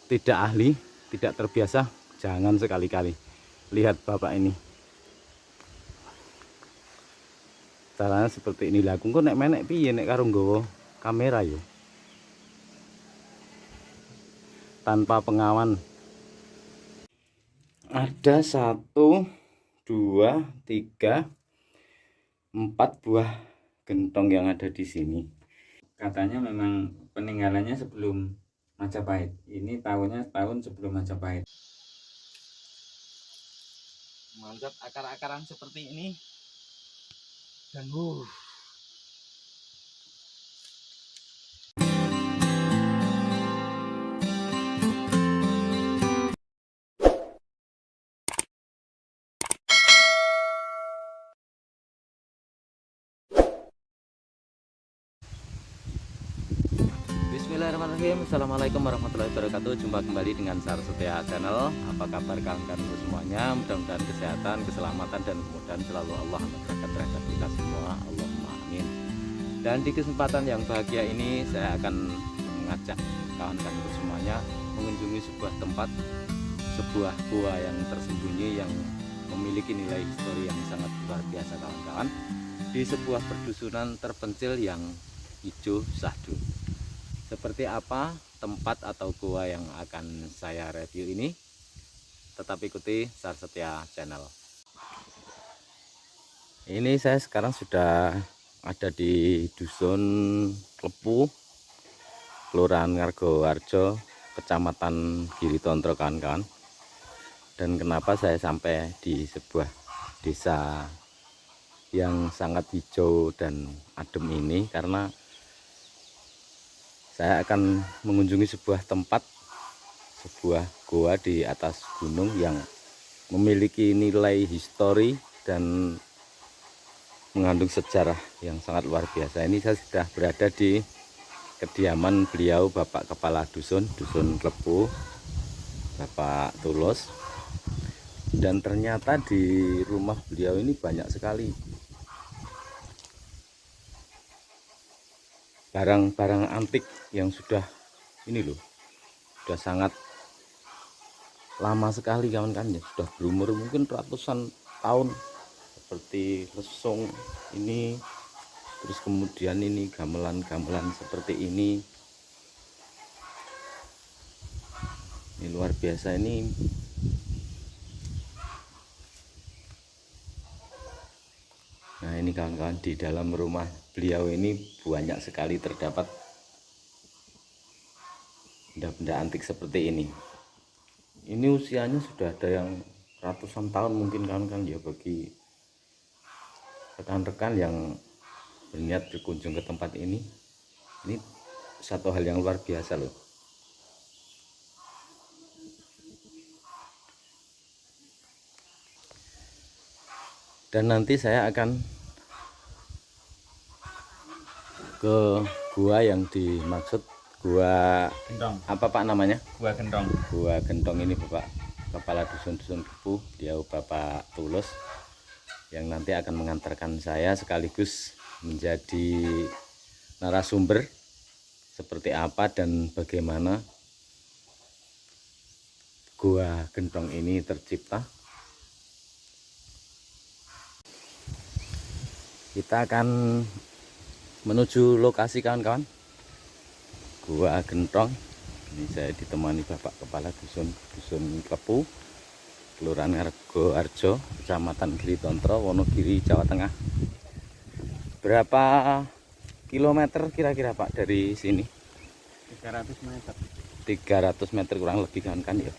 tidak ahli, tidak terbiasa, jangan sekali-kali. Lihat bapak ini, caranya seperti ini. Lah kok nek menek piye nek karo nggawa kamera yo tanpa pengawan. Ada 1, 2, 3, 4 buah gentong yang ada di sini. Katanya memang peninggalannya sebelum Majapahit. Ini tahunnya tahun sebelum Majapahit. Manjat akar-akaran seperti ini dan Bismillahirrahmanirrahim. Assalamualaikum warahmatullahi wabarakatuh. Jumpa kembali dengan Sar Setia Channel. Apa kabar kalian semuanya? Mudah-mudahan kesehatan, keselamatan, dan kemudahan selalu Allah anugerahkan terhadap kita semua. Allahumma amin. Dan di kesempatan yang bahagia ini saya akan mengajak kawan-kawan semuanya mengunjungi sebuah tempat, sebuah gua yang tersembunyi yang memiliki nilai histori yang sangat luar biasa kawan-kawan, di sebuah perdusunan terpencil yang hijau syahdu. Seperti apa tempat atau gua yang akan saya review ini? Tetap ikuti Sar Setia Channel. Ini saya sekarang sudah ada di Dusun Klepu, Kelurahan Ngargowarjo, Kecamatan Giritontro kawan-kawan. Dan kenapa saya sampai di sebuah desa yang sangat hijau dan adem ini? Karena saya akan mengunjungi sebuah tempat, sebuah goa di atas gunung yang memiliki nilai histori dan mengandung sejarah yang sangat luar biasa. Ini saya sudah berada di kediaman beliau, Bapak Kepala Dusun Klepu, Bapak Tulus. Dan ternyata di rumah beliau ini banyak sekali barang-barang antik yang sudah ini loh, sudah sangat lama sekali kawan-kawan ya, sudah berumur mungkin ratusan tahun, seperti lesung ini, terus kemudian ini gamelan-gamelan seperti ini luar biasa ini. Nah ini kawan-kawan, di dalam rumah beliau ini banyak sekali terdapat benda-benda antik seperti ini. Ini usianya sudah ada yang ratusan tahun mungkin kawan-kawan ya, bagi rekan-rekan yang berniat berkunjung ke tempat ini satu hal yang luar biasa loh. Dan nanti saya akan ke gua yang dimaksud, gua Gentong. Apa Pak namanya? Gua Gentong. Gua Gentong ini Bapak Kepala Dusun Klepu, dia Bapak Tulus, yang nanti akan mengantarkan saya sekaligus menjadi narasumber seperti apa dan bagaimana gua Gentong ini tercipta. Kita akan menuju lokasi kawan-kawan, gua Gentong. Ini saya ditemani Bapak Kepala Dusun Klepu, Kelurahan Ngargowarjo, Kecamatan Giritontro, Wonogiri, Jawa Tengah. Berapa kilometer kira-kira Pak dari sini? 300 meter. 300 meter kurang lebih kan ya.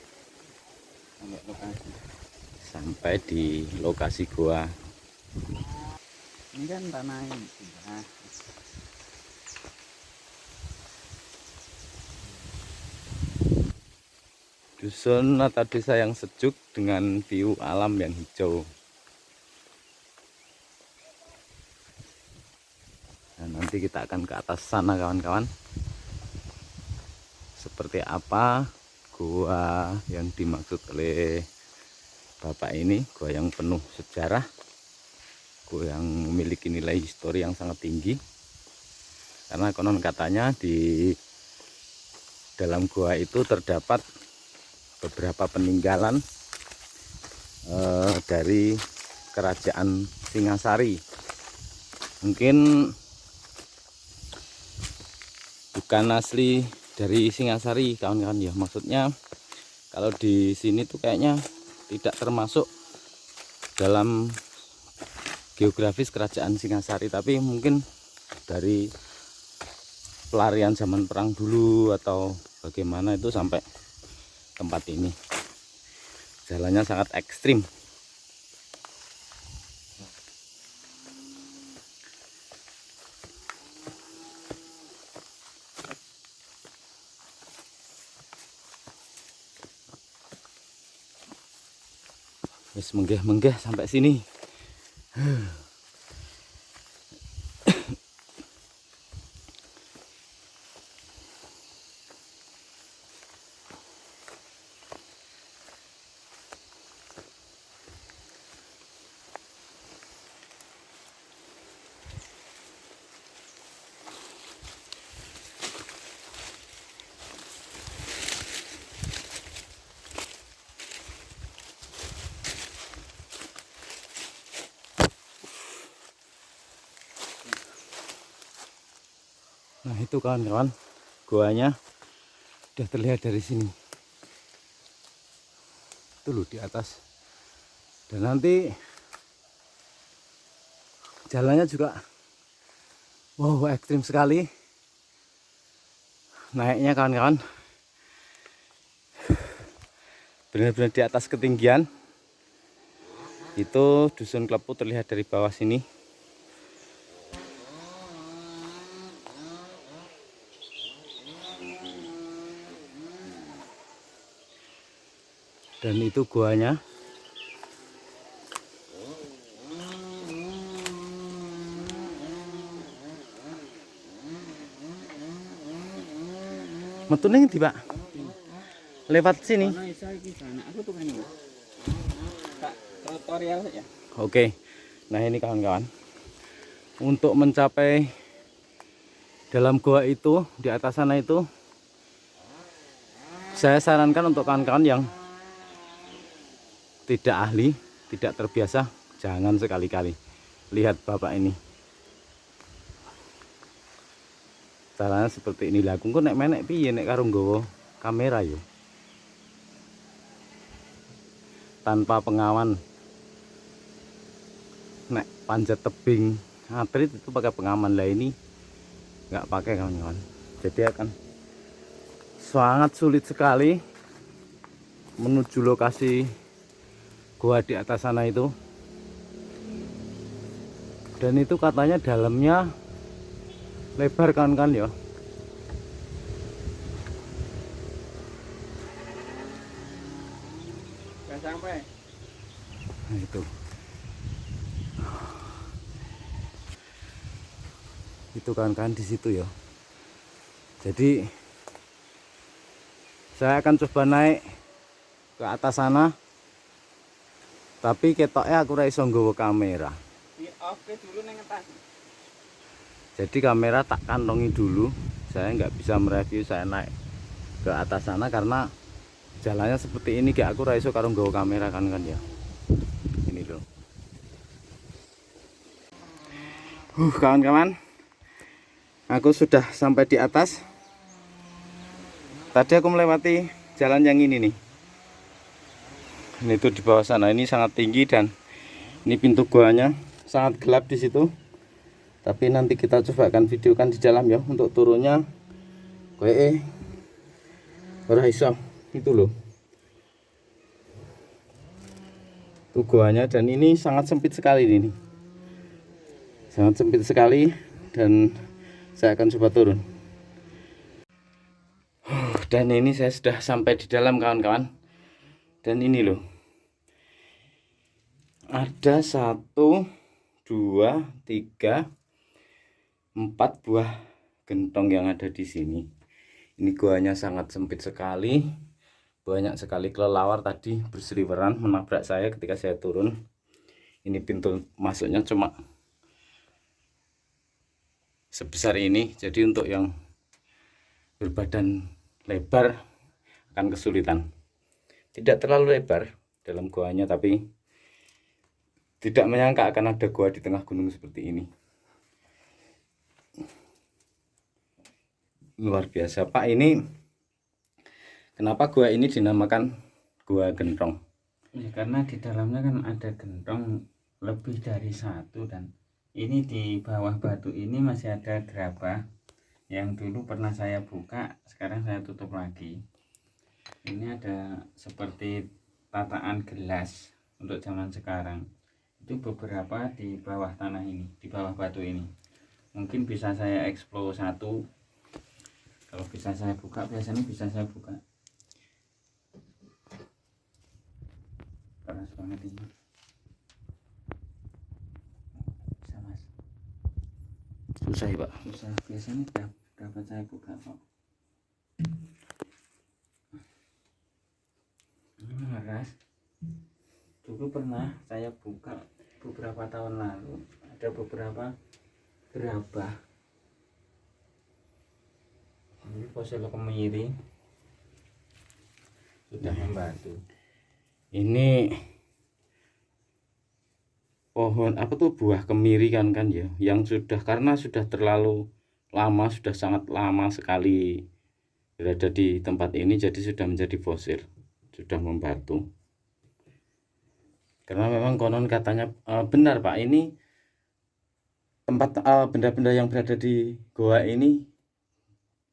Sampai di lokasi gua. Ini kan tanah ini. Nah. Dusun atau desa yang sejuk dengan view alam yang hijau. Dan nanti kita akan ke atas sana kawan-kawan. Seperti apa gua yang dimaksud oleh Bapak ini, gua yang penuh sejarah, gua yang memiliki nilai histori yang sangat tinggi. Karena konon katanya di dalam gua itu terdapat beberapa peninggalan dari kerajaan Singasari. Mungkin bukan asli dari Singasari kawan-kawan ya, maksudnya kalau di sini tuh kayaknya tidak termasuk dalam geografis kerajaan Singasari, tapi mungkin dari pelarian zaman perang dulu atau bagaimana itu sampai tempat ini. Jalannya sangat ekstrim. Wis menggeh-menggeh sampai sini. Nah itu kawan-kawan, goanya udah terlihat dari sini. Itu loh di atas. Dan nanti jalannya juga wow ekstrim sekali. Naiknya kawan-kawan benar-benar di atas ketinggian. Itu Dusun Klepu terlihat dari bawah sini. Dan itu guanya. Metune ngendi, Pak? Lewat sini. Aku tuh kan ini. Kak, tutorial saja. Oke. Nah, ini kawan-kawan. Untuk mencapai dalam gua itu, di atas sana itu, saya sarankan untuk kawan-kawan yang tidak ahli, tidak terbiasa, jangan sekali-kali. Lihat Bapak ini. Caranya seperti ini. Lah aku nek menek piye nek karo nggawa kamera yo. Tanpa pengawan. Nek panjat tebing atrit itu pakai pengaman, lah ini nggak pakai kawan-kawan. Jadi akan sangat sulit sekali menuju lokasi gua di atas sana itu. Dan itu katanya dalamnya lebar kawan-kawan ya. Gak sampai. Nah itu kawan-kawan di situ ya. Jadi saya akan coba naik ke atas sana, tapi ketoknya aku ora iso nggawa kamera. Oke dulu neng atas. Jadi kamera tak kantongi dulu. Saya nggak bisa mereview saya naik ke atas sana karena jalannya seperti ini, kayak aku ora iso karo nggawa kamera kan ya. Ini loh. Kawan-kawan, aku sudah sampai di atas. Tadi aku melewati jalan yang ini nih. Ini tuh di bawah sana, ini sangat tinggi dan ini pintu guanya sangat gelap di situ. Tapi nanti kita coba akan videokan di dalam ya. Untuk turunnya ora iso. Itu loh. Itu guanya dan ini sangat sempit sekali ini. Sangat sempit sekali dan saya akan coba turun. Dan ini saya sudah sampai di dalam kawan-kawan. Dan ini loh. Ada 1, 2, 3, 4 buah gentong yang ada di sini. Ini guanya sangat sempit sekali. Banyak sekali kelelawar tadi berseliweran menabrak saya ketika saya turun. Ini pintu masuknya cuma sebesar ini. Jadi untuk yang berbadan lebar akan kesulitan. Tidak terlalu lebar dalam goanya, tapi tidak menyangka akan ada gua di tengah gunung seperti ini. Luar biasa Pak. Ini kenapa gua ini dinamakan Gua Gentong? Ya, karena di dalamnya kan ada gentong lebih dari satu, dan ini di bawah batu ini masih ada gerabah yang dulu pernah saya buka, sekarang saya tutup lagi. Ini ada seperti tataan gelas untuk zaman sekarang. Itu beberapa di bawah tanah ini, di bawah batu ini. Mungkin bisa saya explore satu. Kalau bisa saya buka, biasanya bisa saya buka. Keras banget ini. Bisa mas? Susah ya Pak. Susah, biasanya dapat saya buka kok. Keras. Dulu pernah saya buka beberapa tahun lalu, ada beberapa gerabah. Ini fosil kemiri sudah membatu. Ini pohon apa tuh, buah kemiri kan ya, yang sudah, karena sudah terlalu lama, sudah sangat lama sekali berada di tempat ini, jadi sudah menjadi fosil, sudah membatu. Karena memang konon katanya benar Pak, ini tempat benda-benda yang berada di goa ini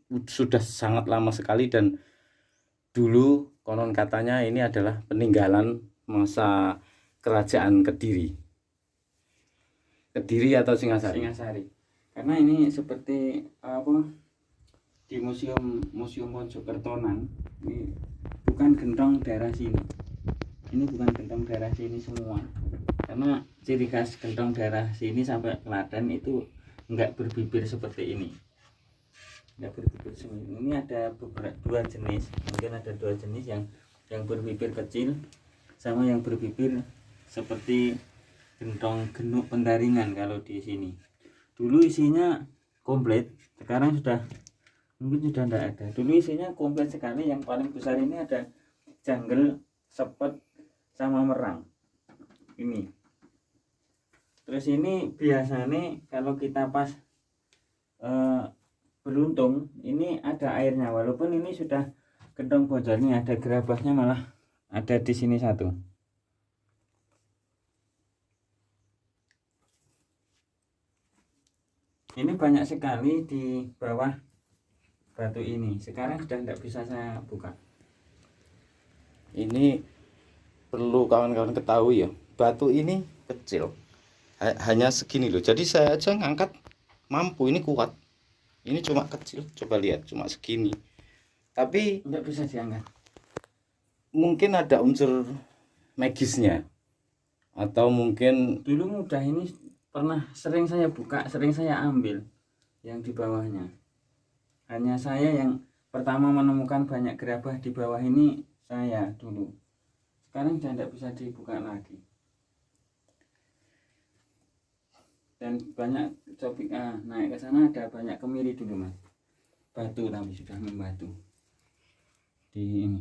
sudah sangat lama sekali, dan dulu konon katanya ini adalah peninggalan masa kerajaan Kediri atau Singasari. Singasari. Karena ini seperti apa, di museum Mojokertonan, ini bukan gentong daerah sini. Ini bukan gentong daerah sini semua. Karena ciri khas gentong daerah sini sampai Klaten itu enggak berbibir seperti ini. Enggak berbibir seperti ini. Ini ada dua jenis. Mungkin ada dua jenis, yang berbibir kecil sama yang berbibir seperti gentong genuk pendaringan. Kalau di sini dulu isinya komplit, sekarang mungkin sudah tidak ada. Dulu isinya komplit sekali. Yang paling besar ini ada janggel, sepet, sama merang ini. Terus ini biasanya kalau kita pas beruntung ini ada airnya, walaupun ini sudah gentong bocor. Ini ada gerabahnya, malah ada di sini satu. Ini banyak sekali di bawah batu ini. Sekarang sudah tidak bisa saya buka. Ini perlu kawan-kawan ketahui ya, batu ini kecil, hanya segini loh. Jadi saya aja ngangkat mampu, ini kuat. Ini cuma kecil, coba lihat, cuma segini. Tapi Tidak bisa diangkat. mungkin ada unsur magisnya, atau mungkin Dulu mudah ini pernah sering saya buka, sering saya ambil yang di bawahnya. Hanya saya yang pertama menemukan banyak gerabah di bawah ini, saya dulu. Sekarang sudah tidak bisa dibuka lagi. Dan banyak naik ke sana ada banyak kemiri dulu mas. Batu tapi sudah membatu. Di ini.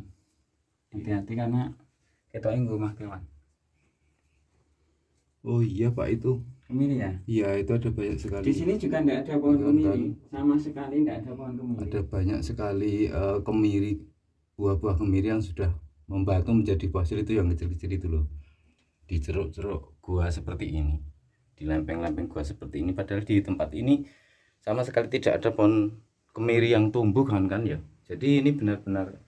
Hati-hati karena ketoknya ngomah kewan. Oh iya Pak, itu. Kemiri ya? Iya, itu ada banyak sekali. Di sini juga tidak ada pohon kemiri, sama sekali tidak ada pohon kemiri. Ada banyak sekali kemiri, buah-buah kemiri yang sudah membatu menjadi fosil, itu yang kecil-kecil itu loh. di ceruk-ceruk gua seperti ini, di lempeng-lempeng gua seperti ini. Padahal di tempat ini sama sekali tidak ada pohon kemiri yang tumbuh kan ya. Jadi ini benar-benar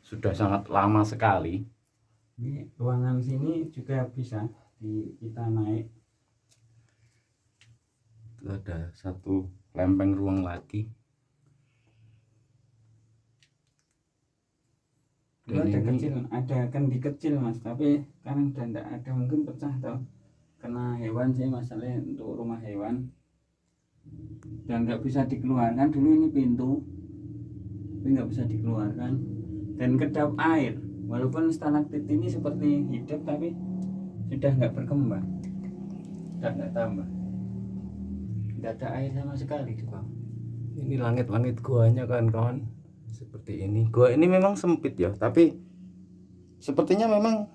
sudah sangat lama sekali. Ini ruangan sini juga bisa kita naik. Itu ada satu lempeng ruang lagi. Dulu ada kecil, ada kendi kecil mas, tapi sekarang udah tidak ada, mungkin pecah atau kena hewan sih, masalahnya untuk rumah hewan. Dan nggak bisa dikeluarkan. Dulu ini pintu, tapi nggak bisa dikeluarkan. Dan kedap air, walaupun stalaktit ini seperti hidup, tapi sudah nggak berkembang, sudah nggak tambah, nggak ada air sama sekali di bawah. Ini langit-langit guanya kan kawan, Seperti ini. Gua ini memang sempit ya, tapi sepertinya memang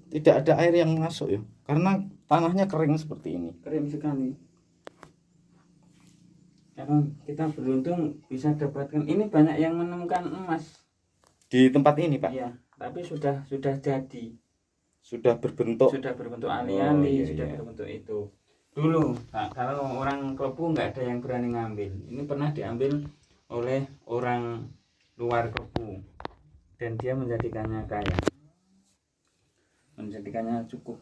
tidak ada air yang masuk ya, karena tanahnya kering seperti ini. Keren sekali. Karena kita beruntung bisa dapatkan ini, banyak yang menemukan emas Di tempat ini, Pak, iya, tapi sudah jadi, sudah berbentuk. sudah berbentuk alih-alih, iya, sudah iya. berbentuk itu. Dulu kalau orang Klepu nggak ada yang berani ngambil. Ini pernah diambil oleh orang luar Klepu dan dia menjadikannya kaya, menjadikannya cukup.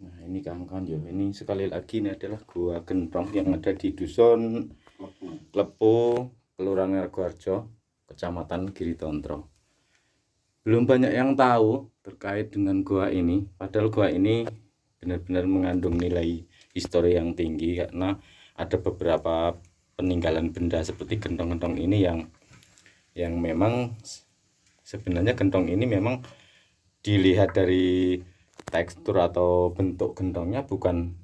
Nah, ini kawan-kawan ya, ini sekali lagi ini adalah Gua Gentong yang ada di Dusun Klepu, Kelurahan Ngargoharjo, Kecamatan Giritontro. Belum banyak yang tahu terkait dengan gua ini, padahal gua ini benar-benar mengandung nilai histori yang tinggi, karena ada beberapa peninggalan benda seperti gentong-gentong ini yang memang sebenarnya gentong ini memang dilihat dari tekstur atau bentuk gentongnya bukan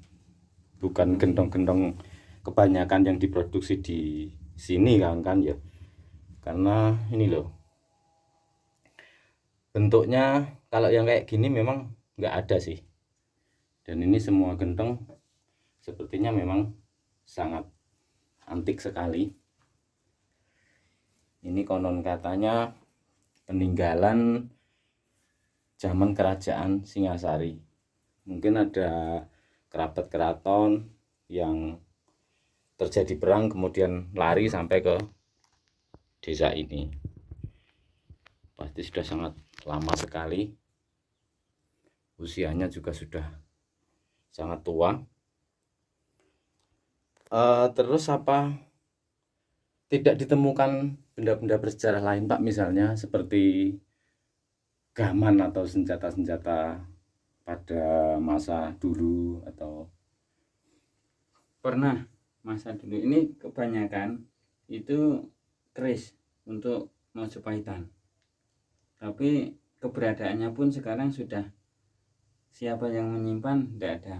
gentong-gentong kebanyakan yang diproduksi di sini kan ya, karena ini loh bentuknya kalau yang kayak gini memang nggak ada sih, dan ini semua gentong sepertinya memang sangat antik sekali. Ini konon katanya peninggalan zaman kerajaan Singasari. Mungkin ada kerabat keraton yang terjadi perang kemudian lari sampai ke desa ini. Pasti sudah sangat lama sekali. Usianya juga sudah sangat tua. Terus apa? Tidak ditemukan benda-benda bersejarah lain, Pak, misalnya seperti gaman atau senjata-senjata pada masa dulu atau Pernah masa dulu ini kebanyakan itu keris untuk Majupahitan, tapi keberadaannya pun sekarang sudah siapa yang menyimpan tidak ada,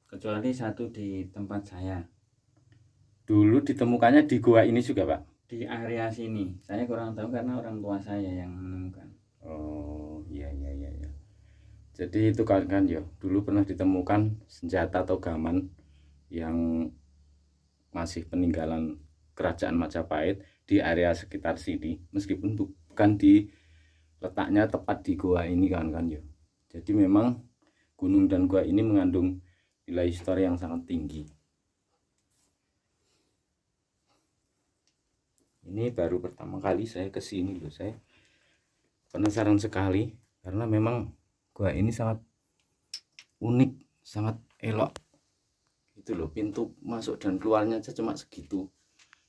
kecuali satu di tempat saya. dulu ditemukannya di gua ini juga, Pak? Di area sini saya kurang tahu karena orang tua saya yang menemukan. Oh iya. Jadi itu kan ya, dulu pernah ditemukan senjata atau gaman yang masih peninggalan kerajaan Majapahit di area sekitar sini, meskipun bukan di letaknya tepat di gua ini kan ya. Jadi memang gunung dan gua ini mengandung nilai histori yang sangat tinggi. Ini baru pertama kali saya kesini loh, saya penasaran sekali karena memang gua ini sangat unik, sangat elok itu loh, pintu masuk dan keluarnya aja cuma segitu,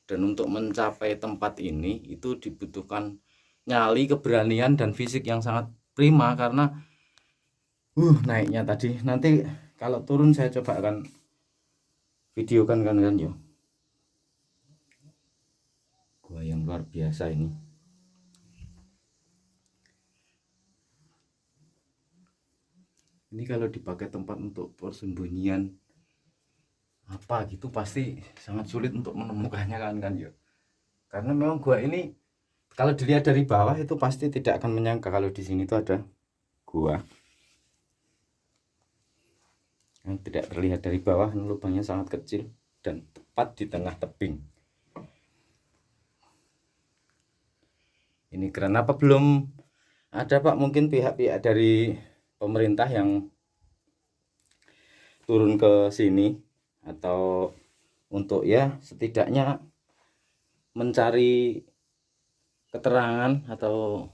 dan untuk mencapai tempat ini itu dibutuhkan nyali, keberanian, dan fisik yang sangat prima, karena naiknya tadi, nanti kalau turun saya coba akan videokan kan ya, gua yang luar biasa ini. Ini kalau dipakai tempat untuk persembunyian apa gitu pasti sangat sulit untuk menemukannya kan ya, karena memang gua ini kalau dilihat dari bawah itu pasti tidak akan menyangka kalau di sini itu ada gua yang tidak terlihat dari bawah. Lubangnya sangat kecil dan tepat di tengah tebing. Ini keren. Apa belum ada, Pak, mungkin pihak-pihak dari pemerintah yang turun ke sini atau untuk ya setidaknya mencari keterangan atau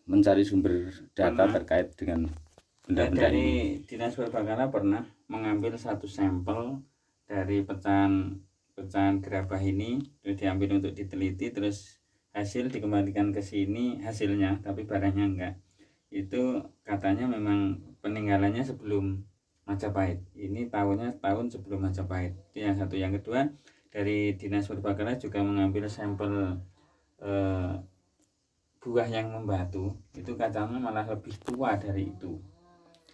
mencari sumber data terkait dengan benda-benda Dari ini? Dinas Purbakala pernah mengambil satu sampel dari pecahan gerabah ini, terus diambil untuk diteliti, terus hasil dikembalikan ke sini hasilnya, tapi barangnya enggak. Itu katanya memang peninggalannya sebelum Majapahit. Ini tahunnya tahun sebelum Majapahit. Itu yang satu. Yang kedua, dari Dinas Purbakala juga mengambil sampel buah yang membatu. Itu katanya malah lebih tua dari itu.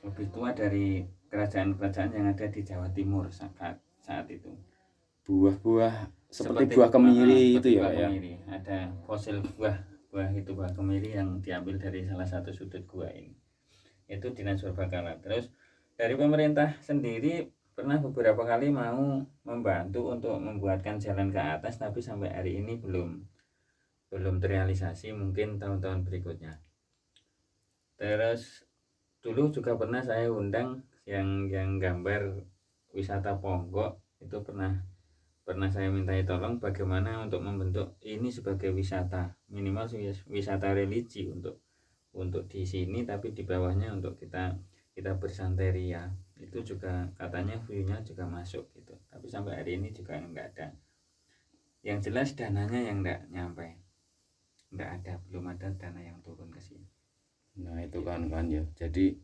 Lebih tua dari kerajaan-kerajaan yang ada di Jawa Timur saat itu. buah-buah seperti buah kemiri itu ya, Pak, ya. kemiri. Ada fosil buah itu buah kemiri yang diambil dari salah satu sudut gua ini. Itu Dinas Purbakala. Terus dari pemerintah sendiri pernah beberapa kali mau membantu untuk membuatkan jalan ke atas, tapi sampai hari ini belum terrealisasi, mungkin tahun-tahun berikutnya. Terus dulu juga pernah saya undang yang gambar wisata Ponggok, itu pernah saya mintai tolong bagaimana untuk membentuk ini sebagai wisata, minimal wisata religi untuk di sini, tapi di bawahnya untuk kita bersantai ria. Itu juga katanya view-nya juga masuk gitu, tapi sampai hari ini juga enggak ada. Yang jelas dananya yang enggak nyampe, enggak ada, belum ada dana yang turun ke sini. Nah itu kan ya, jadi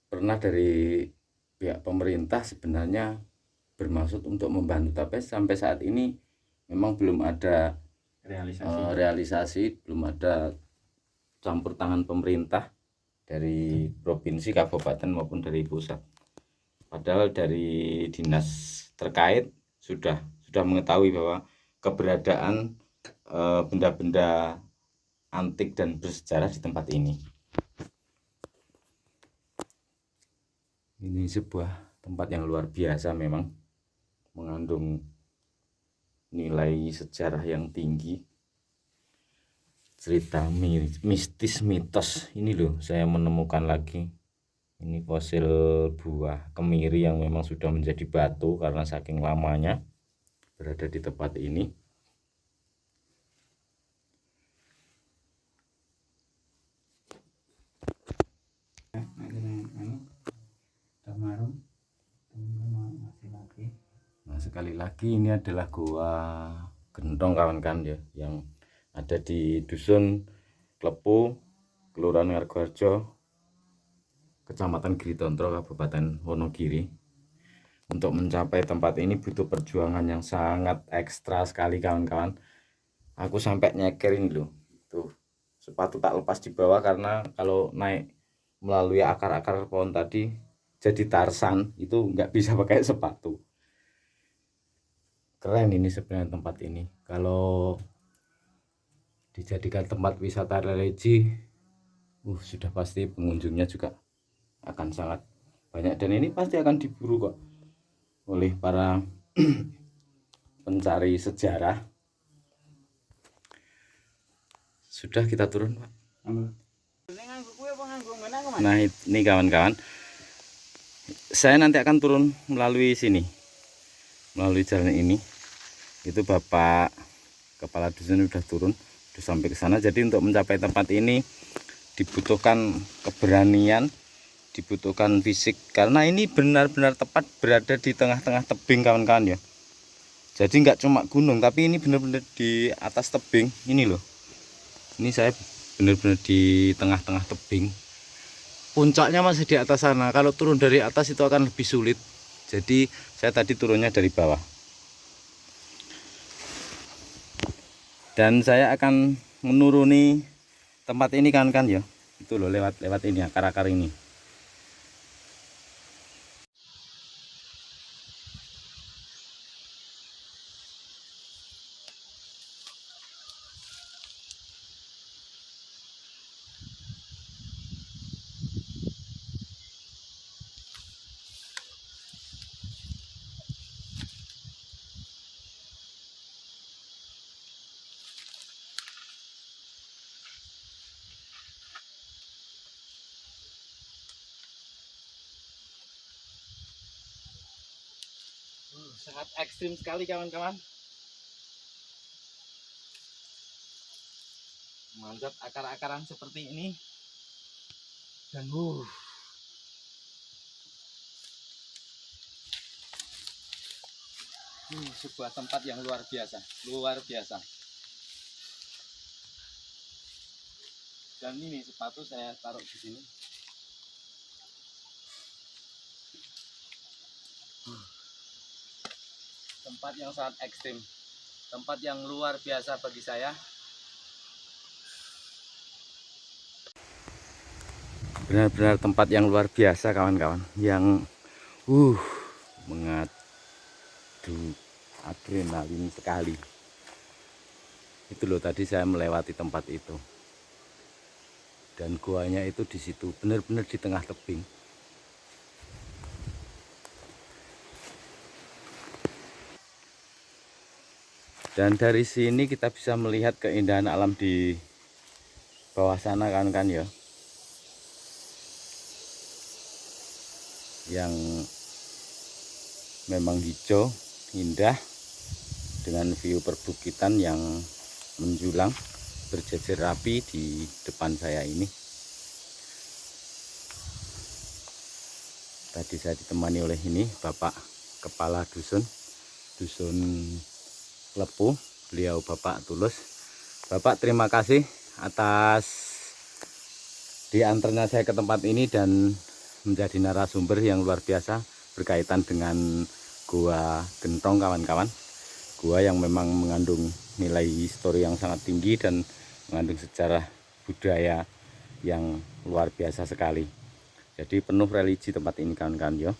pernah dari pihak pemerintah sebenarnya bermaksud untuk membantu, tapi sampai saat ini memang belum ada realisasi, belum ada campur tangan pemerintah dari provinsi, kabupaten maupun dari pusat. Padahal dari dinas terkait sudah mengetahui bahwa keberadaan benda-benda antik dan bersejarah di tempat ini. Ini sebuah tempat yang luar biasa, memang mengandung nilai sejarah yang tinggi, cerita mistis, mitos. Ini loh, saya menemukan lagi ini fosil buah kemiri yang memang sudah menjadi batu karena saking lamanya berada di tempat ini. Nah sekali lagi ini adalah Goa Gentong kawan-kawan ya, yang ada di Dusun Klepu, Kelurahan Ngargoharjo, Kecamatan Giritontro, Kabupaten Wonogiri. Untuk mencapai tempat ini butuh perjuangan yang sangat ekstra sekali kawan-kawan. Aku sampai nyekerin loh, tuh sepatu tak lepas di bawah karena kalau naik melalui akar-akar pohon tadi jadi Tarsan, itu nggak bisa pakai sepatu. Keren ini sebenarnya tempat ini, kalau dijadikan tempat wisata religi, sudah pasti pengunjungnya juga akan sangat banyak, dan ini pasti akan diburu kok oleh para pencari sejarah. Sudah kita turun, Pak. Nah ini kawan-kawan, saya nanti akan turun melalui sini, melalui jalan ini. Itu Bapak Kepala Dusun sudah turun, sudah sampai ke sana. Jadi untuk mencapai tempat ini dibutuhkan keberanian, dibutuhkan fisik, karena ini benar-benar tepat berada di tengah-tengah tebing kawan-kawan ya. Jadi nggak cuma gunung, tapi ini benar-benar di atas tebing ini loh. Ini saya benar-benar di tengah-tengah tebing. Puncaknya masih di atas sana. Kalau turun dari atas itu akan lebih sulit. Jadi saya tadi turunnya dari bawah. Dan saya akan menuruni tempat ini kan ya. Itu loh, lewat ini, akar-akar ini. Sangat ekstrim sekali kawan-kawan. Manjat akar-akaran seperti ini. Dan sebuah tempat yang luar biasa, Dan ini sepatu saya taruh di sini. Tempat yang sangat ekstrim, tempat yang luar biasa bagi saya. Benar-benar tempat yang luar biasa kawan-kawan, yang mengadu adrenalin sekali. Itu loh, tadi saya melewati tempat itu. Dan guanya itu di situ, benar-benar di tengah tebing. Dan dari sini kita bisa melihat keindahan alam di bawah sana kan ya. Yang memang hijau, indah, dengan view perbukitan yang menjulang berjejer rapi di depan saya ini. Tadi saya ditemani oleh ini Bapak Kepala Dusun Klepu, beliau Bapak Tulus. Bapak, terima kasih atas diantarnya saya ke tempat ini dan menjadi narasumber yang luar biasa berkaitan dengan Gua Gentong, kawan-kawan. Gua yang memang mengandung nilai histori yang sangat tinggi dan mengandung sejarah budaya yang luar biasa sekali. Jadi penuh religi tempat ini, kawan-kawan ya.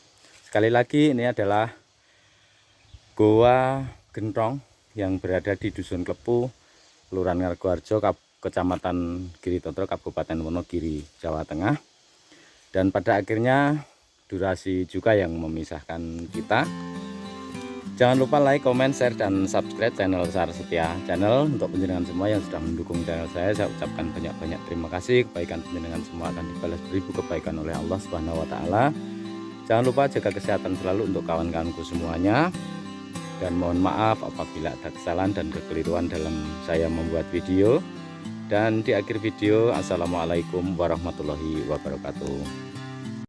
Sekali lagi, ini adalah Gua Gentong yang berada di Dusun Klepu, Kelurahan Ngargoharjo, Kecamatan Giritoto, Kabupaten Wonogiri, Jawa Tengah. Dan pada akhirnya durasi juga yang memisahkan kita. Jangan lupa like, comment, share, dan subscribe channel Sar Setia Channel. Untuk penjenengan semua yang sudah mendukung channel saya ucapkan banyak-banyak terima kasih. Kebaikan penjenengan semua akan dibalas beribu kebaikan oleh Allah Subhanahu wa Ta'ala. Jangan lupa jaga kesehatan selalu untuk kawan-kawanku semuanya. Dan mohon maaf apabila ada kesalahan dan kekeliruan dalam saya membuat video. Dan di akhir video, assalamualaikum warahmatullahi wabarakatuh.